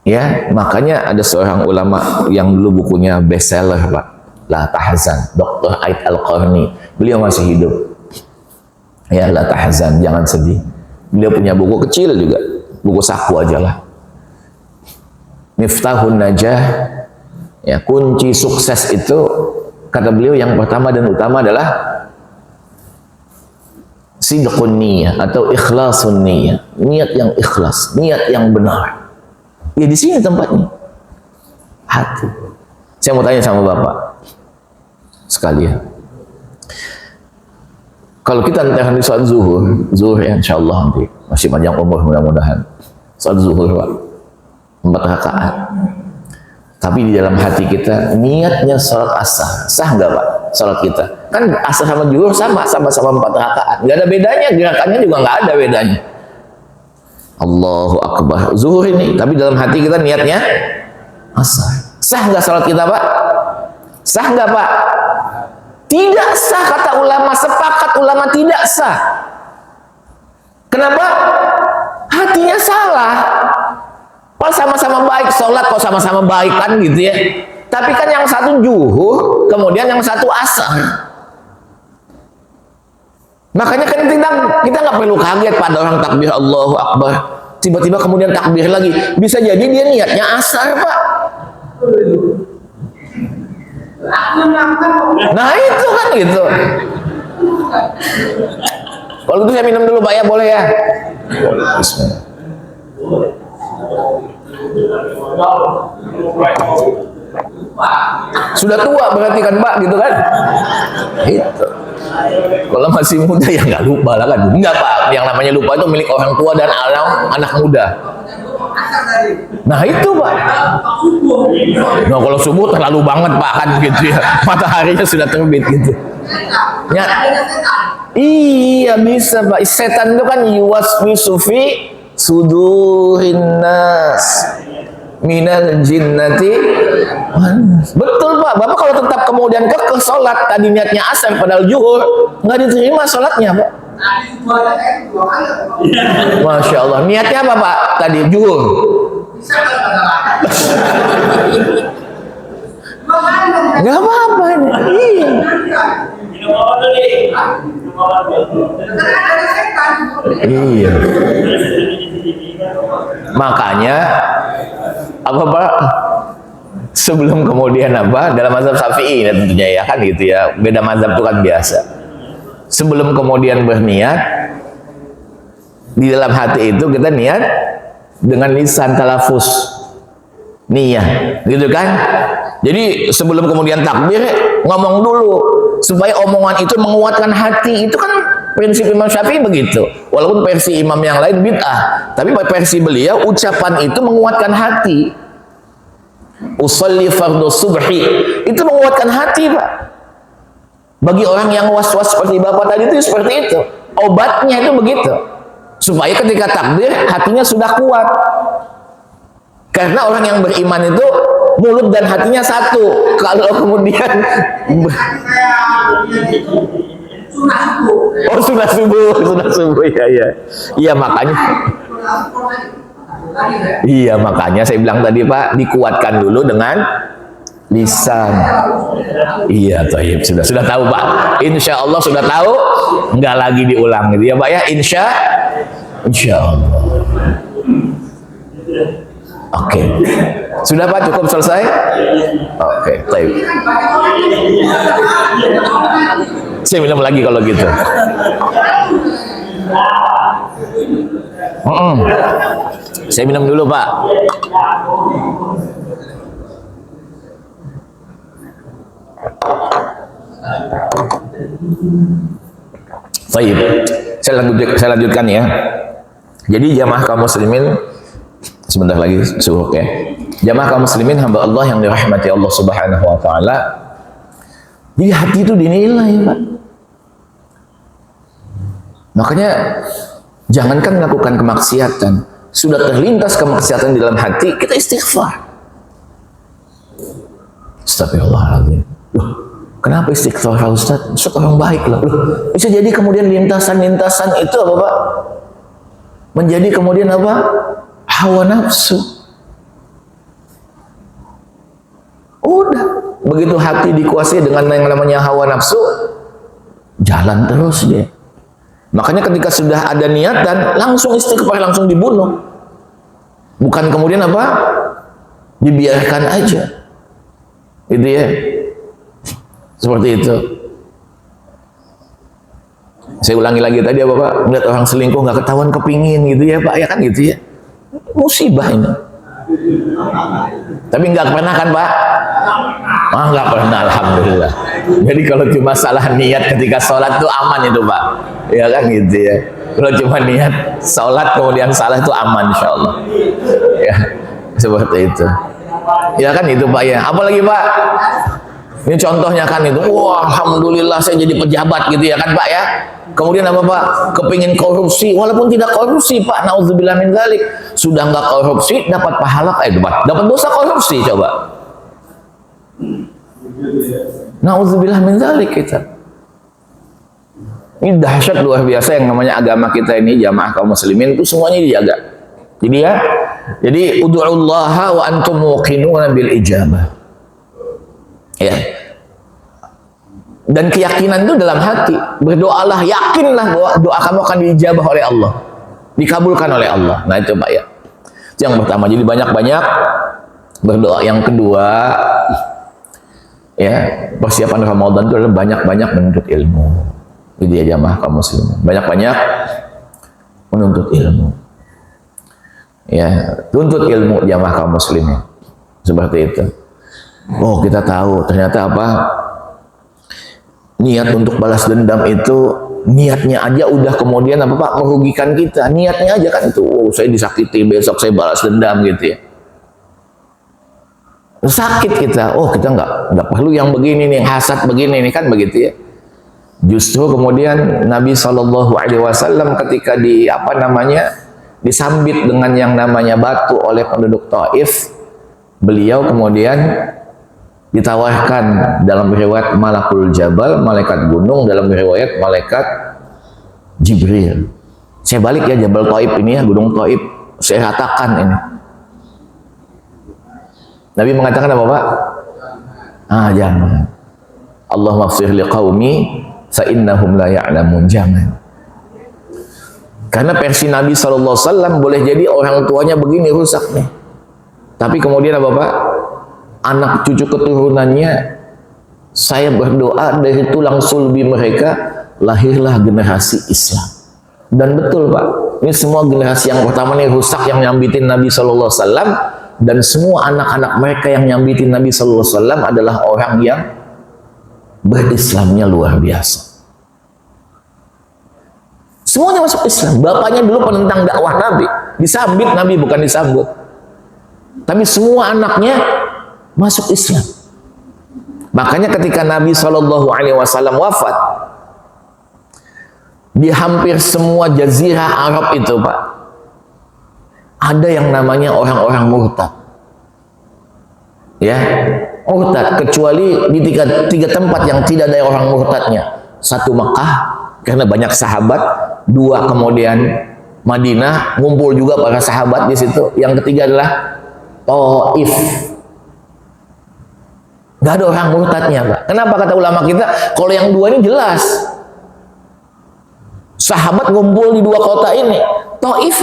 Ya, makanya ada seorang ulama yang dulu bukunya bestseller Pak, La Tahzan, Dr. Aid Al-Qarni. Beliau masih hidup. Ya, La Tahzan, jangan sedih. Beliau punya buku kecil juga, buku saku aja lah. Miftahun Najah, ya, kunci sukses itu kata beliau yang pertama dan utama adalah sidqun niyah atau ikhlasun niyah, niat yang ikhlas, niat yang benar. Ya di sini tempatnya, hati. Saya mau tanya sama Bapak sekalian, kalau kita nanti di saat zuhur ya insyaallah nanti masih panjang umur mudah-mudahan, saat zuhur Pak, 4 rakaat. Tapi di dalam hati kita niatnya salat asar, sah nggak Pak? Salat kita kan asar sama zuhur sama-sama 4 rakaat, nggak ada bedanya, gerakannya juga nggak ada bedanya. Allahu Akbar, zuhur ini, tapi dalam hati kita niatnya asar. Sah nggak salat kita Pak? Sah nggak Pak? Tidak sah, kata ulama, sepakat ulama tidak sah. Kenapa? Hatinya salah. Kalau sama-sama baik, sholat kok sama-sama baik kan gitu ya. Tapi kan yang satu zuhur, kemudian yang satu asar. Makanya kan kita nggak perlu kaget pada orang takbir Allahu Akbar, tiba-tiba kemudian takbir lagi. Bisa jadi dia niatnya asar, Pak. Nah itu kan gitu. Kalau gitu saya minum dulu Pak ya, boleh ya? Bismillah. Sudah tua berarti kan Pak, gitu kan? Itu. Kalau masih muda ya nggak lupa lah kan? Enggak Pak, yang namanya lupa itu milik orang tua dan anak muda. Nah itu Pak. Nah kalau subuh terlalu banget Pak kan gitu ya, mataharinya sudah terbit gitu. Ya. Iya bisa Pak. Setan itu kan yuwaswisu fi sudurin nas minal jinnati. Betul Pak. Bapak kalau tetap kemudian ke sholat tadi niatnya asar padahal zuhur, nggak diterima sholatnya Pak. Masya Allah. Niatnya apa Pak tadi zuhur? Nggak apa-apa ini. Iya. Iya. Makanya apa Pak? Sebelum kemudian apa? Dalam mazhab Syafi'i ya tentunya ya kan gitu ya. Beda mazhab itu kan biasa. Sebelum kemudian berniat di dalam hati itu kita niat dengan lisan talafus niyah, gitu kan? Jadi sebelum kemudian takbir ngomong dulu supaya omongan itu menguatkan hati. Itu kan prinsip Imam Syafi'i begitu. Walaupun versi imam yang lain bid'ah, tapi versi beliau ucapan itu menguatkan hati. Usolli fardhu subhi itu menguatkan hati Pak. Bagi orang yang was-was seperti Bapak tadi itu seperti itu. Obatnya itu begitu. Supaya ketika takbir hatinya sudah kuat. Karena orang yang beriman itu mulut dan hatinya satu. Kalau kemudian sudah subuh ya. Iya makanya. Iya makanya saya bilang tadi Pak, dikuatkan dulu dengan lisan. Iya, taib. Sudah tahu Pak. Insya Allah sudah tahu, nggak lagi diulang gitu ya Pak ya. Insya Allah. Oke. Sudah Pak, cukup selesai? Oke, taib. Saya minum lagi kalau gitu. Saya minum dulu Pak. Baik, saya lanjutkan ya. Jadi jamaah kaum muslimin, sebentar lagi subuh ya. Jamaah kaum muslimin hamba Allah yang dirahmati Allah Subhanahu wa taala. Jadi hati itu dinilai, Pak. Makanya jangankan melakukan kemaksiatan, sudah terlintas kemaksiatan di dalam hati, kita istighfar. Astagfirullahaladzim. Kenapa istighfar Ustaz? Ustaz orang baik loh. Bisa jadi kemudian lintasan-lintasan itu apa Pak? Menjadi kemudian apa? Hawa nafsu. Udah. Begitu hati dikuasai dengan yang namanya hawa nafsu, jalan terus dia. Makanya ketika sudah ada niatan, langsung istighfar, langsung dibunuh. Bukan kemudian apa? Dibiarkan aja. Gitu ya. Seperti itu. Saya ulangi lagi tadi apa Pak? Melihat orang selingkuh nggak ketahuan kepingin gitu ya Pak, ya kan gitu ya. Musibah ini. Tapi nggak pernah kan Pak? Nggak pernah, alhamdulillah. Jadi kalau cuma salah niat ketika sholat itu aman itu Pak, ya kan gitu ya. Kalau cuma niat sholat kemudian salah itu aman insya Allah. Ya seperti itu. Ya kan itu Pak ya. Apalagi Pak? Ini contohnya kan itu, wah alhamdulillah saya jadi pejabat gitu ya kan Pak ya. Kemudian apa Pak? Kepingin korupsi, walaupun tidak korupsi Pak, naudzubillah min dzalik. Sudah nggak korupsi, dapat pahala, dapat dosa korupsi coba. Naudzubillah min dzalik kita. Ini dahsyat luar biasa yang namanya agama kita ini, jamaah kaum muslimin itu semuanya dijaga. Jadi ya, jadi ud'ullaha wa antum muqinuna bil ijabah. Ya. Dan keyakinan itu dalam hati. Berdoalah, yakinlah bahwa doa kamu akan diijabah oleh Allah, dikabulkan oleh Allah. Nah itu Pak ya. Itu yang pertama. Jadi banyak-banyak berdoa. Yang kedua, ya, persiapan Ramadan itu adalah banyak-banyak menuntut ilmu. Jadi ya jamaah kaum muslimin, banyak-banyak menuntut ilmu. Ya, tuntut ilmu jamaah kaum muslimin. Seperti itu. Oh, kita tahu ternyata apa? Niat untuk balas dendam itu niatnya aja udah kemudian apa Pak, merugikan kita. Niatnya aja kan itu, oh, saya disakiti, besok saya balas dendam gitu ya. Sakit kita, oh kita nggak perlu yang begini nih, yang hasad begini nih kan begitu ya. Justru kemudian Nabi SAW ketika disambit dengan yang namanya batu oleh penduduk Taif, beliau kemudian ditawarkan dalam riwayat Malakul Jabal, malaikat gunung, dalam riwayat malaikat Jibril. Saya balik ya Jabal Taif ini ya, gunung Taif, saya ratakan ini. Nabi mengatakan apa Pak? Jangan. Allahumma ighfir liqaumi fa innahum la ya'lamun. Jangan. Karena versi Nabi SAW boleh jadi orang tuanya begini rusak nih. Tapi kemudian apa Pak? Anak cucu keturunannya, saya berdoa dari tulang sulbi mereka lahirlah generasi Islam. Dan betul Pak, ini semua generasi yang pertama nih rusak, yang nyambitin Nabi SAW, dan semua anak-anak mereka yang nyambitin Nabi SAW adalah orang yang berislamnya luar biasa. Semuanya masuk Islam. Bapaknya dulu penentang dakwah Nabi, disambit Nabi, bukan disambut. Tapi semua anaknya masuk Islam. Makanya ketika Nabi SAW wafat, di hampir semua jazirah Arab itu Pak, ada yang namanya orang-orang murtad. Ya, murtad, kecuali di tiga tempat yang tidak ada orang murtadnya. Satu Mekah, karena banyak sahabat. Dua kemudian Madinah, ngumpul juga para sahabat di situ. Yang ketiga adalah Taif. Gak ada orang murtadnya Pak. Kenapa kata ulama kita? Kalau yang dua ini jelas. Sahabat ngumpul di dua kota ini. Taif.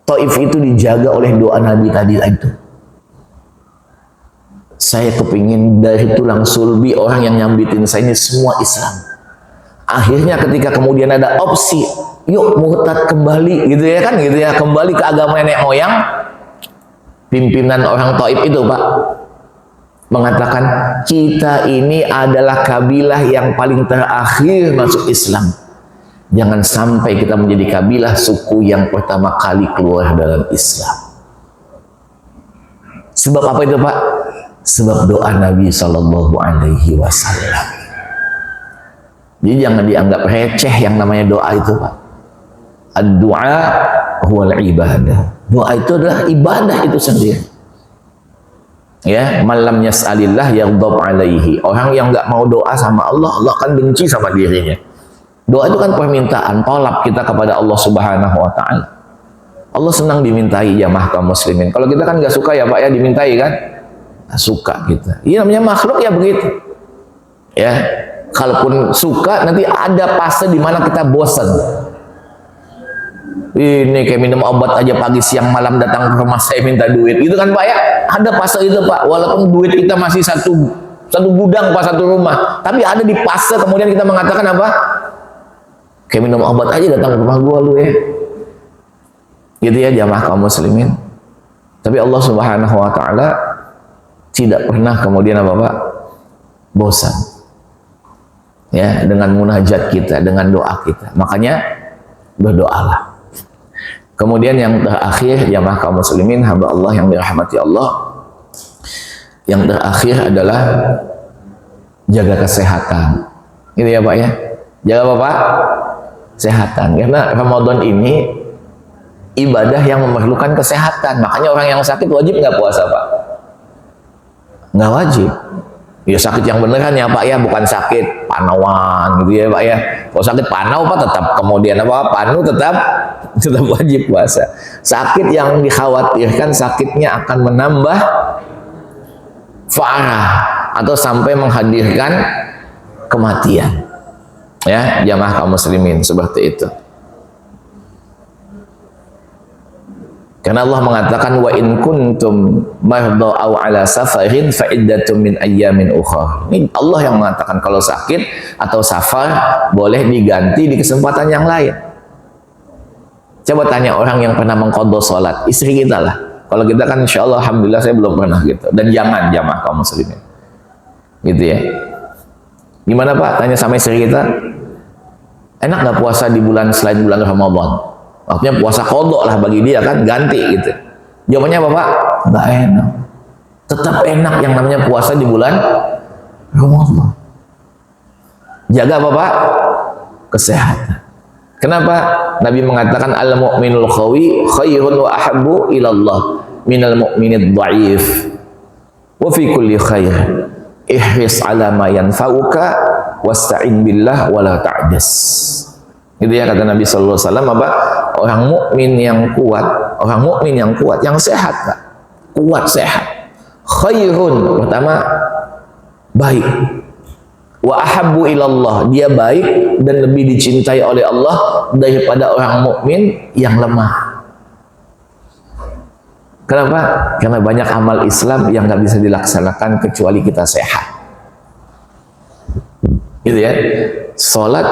Taif itu dijaga oleh doa Nabi tadi itu. Saya kepingin dari tulang sulbi orang yang nyambitin saya ini semua Islam. Akhirnya ketika kemudian ada opsi, yuk murtad kembali gitu ya kan, gitu ya, kembali ke agama nenek moyang. Pimpinan orang Taif itu Pak mengatakan, kita ini adalah kabilah yang paling terakhir masuk Islam. Jangan sampai kita menjadi kabilah suku yang pertama kali keluar dalam Islam. Sebab apa itu Pak? Sebab doa Nabi SAW. Jadi jangan dianggap receh yang namanya doa itu Pak. Ad-du'a huwal ibadah. Doa itu adalah ibadah itu sendiri. Ya, malam yas'alillah yaghdab alaihi. Orang yang nggak mau doa sama Allah, Allah akan benci sama dirinya. Doa itu kan permintaan, tolak kita kepada Allah Subhanahu wa taala. Allah senang dimintai jamaah kaum muslimin. Kalau kita kan nggak suka ya Pak ya dimintai kan? Nggak suka kita. Iya namanya makhluk ya begitu. Ya, kalaupun suka nanti ada fase di mana kita bosan. Ini kayak minum obat aja pagi siang malam datang ke rumah saya minta duit itu kan Pak ya, ada fase itu Pak, walaupun duit kita masih satu gudang Pak, satu rumah, tapi ada di fase kemudian kita mengatakan apa, kayak minum obat aja datang ke rumah gua lu ya, gitu ya jamaah kaum muslimin. Tapi Allah Subhanahu wa taala tidak pernah kemudian apa Pak, bosan ya dengan munajat kita, dengan doa kita. Makanya berdoalah. Kemudian yang terakhir jamaah kaum muslimin, hamba Allah yang dirahmati Allah, yang terakhir adalah jaga kesehatan. Gitu ya Pak ya. Jaga apa Pak? Kesehatan. Karena Ramadan ini ibadah yang memerlukan kesehatan. Makanya orang yang sakit wajib nggak puasa Pak? Nggak wajib. Ya sakit yang beneran ya Pak ya, bukan sakit panauan gitu ya Pak ya. Kalau sakit panau Pak tetap kemudian apa panu tetap wajib puasa. Sakit yang dikhawatirkan sakitnya akan menambah farah, atau sampai menghadirkan kematian. Ya, jamaah kaum muslimin, seperti itu. Karena Allah mengatakan wa in kuntum marda aw ala safarin fa iddatum min ayyamin ukhra. Ini Allah yang mengatakan kalau sakit atau safar boleh diganti di kesempatan yang lain. Coba tanya orang yang pernah mengqadha salat, istri kita lah. Kalau kita kan insyaallah alhamdulillah saya belum pernah gitu. Dan jangan jamaah kaum muslimin. Gitu ya. Gimana Pak? Tanya sama istri kita. Enak nggak puasa di bulan selain bulan Ramadan? Artinya puasa kodok lah bagi dia kan, ganti gitu. Jawabannya apa Pak? Nggak enak. Tetap enak yang namanya puasa di bulan Ramadan. Jaga apa Pak? Kesehatan. Kenapa? Nabi mengatakan al-mu'minul qawi khairun wa ahabbu ilallah minal mu'minid dha'if. Wa fi kulli khair ihris ala ma yanfa'uka wasta'in billah wa la ta'jas. Itu ya kata Nabi sallallahu alaihi wasallam apa? Orang mukmin yang kuat, yang sehat, Pak. Kuat, sehat. Khairun, pertama baik. Wa ahabbu ilallah, dia baik dan lebih dicintai oleh Allah daripada orang mukmin yang lemah. Kenapa? Karena banyak amal Islam yang nggak bisa dilaksanakan kecuali kita sehat. Gitu ya. Salat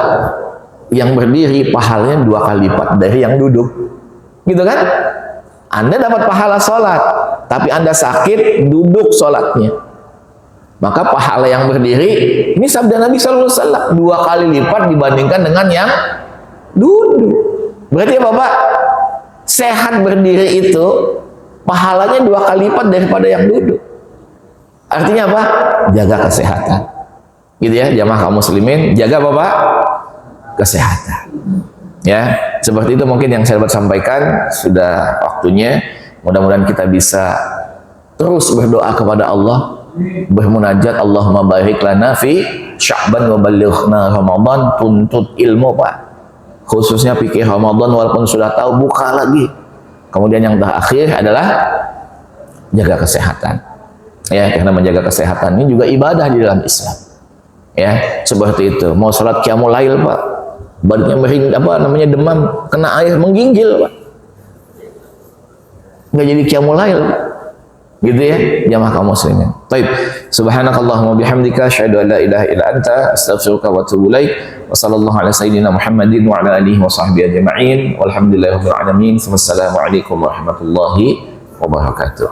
yang berdiri pahalanya 2 kali lipat dari yang duduk, gitu kan? Anda dapat pahala sholat, tapi Anda sakit duduk sholatnya, maka pahala yang berdiri, ini sabda Nabi SAW, 2 kali lipat dibandingkan dengan yang duduk. Berarti apa Pak? Sehat berdiri itu pahalanya 2 kali lipat daripada yang duduk. Artinya apa? Jaga kesehatan, gitu ya jamaah kaum muslimin. Jaga apa Pak? Kesehatan. Ya, seperti itu mungkin yang saya dapat sampaikan. Sudah waktunya. Mudah-mudahan kita bisa terus berdoa kepada Allah, bermunajat, Allahumma barik lana fi Sya'ban wa balighna Ramadan. Tuntut ilmu Pak, khususnya fikih Ramadan, walaupun sudah tahu buka lagi. Kemudian yang terakhir adalah jaga kesehatan. Ya, karena menjaga kesehatan ini juga ibadah di dalam Islam. Ya, seperti itu. Mau sholat qiyamul lail Pak, badannya demam, kena air menggigil Pak, nggak jadi qiyamul lail Pak. Gitu ya jamaah kaum muslimin. Baik, subhanakallahumma bihamdika asyhadu an la ilaha illa anta astaghfiruka wa atubu ilaik. Wa sallallahu ala sayyidina Muhammadin wa ala alihi wa sahbihi ajma'in. Walhamdulillahirabbil alamin. Wassalamu alaikum warahmatullahi wabarakatuh.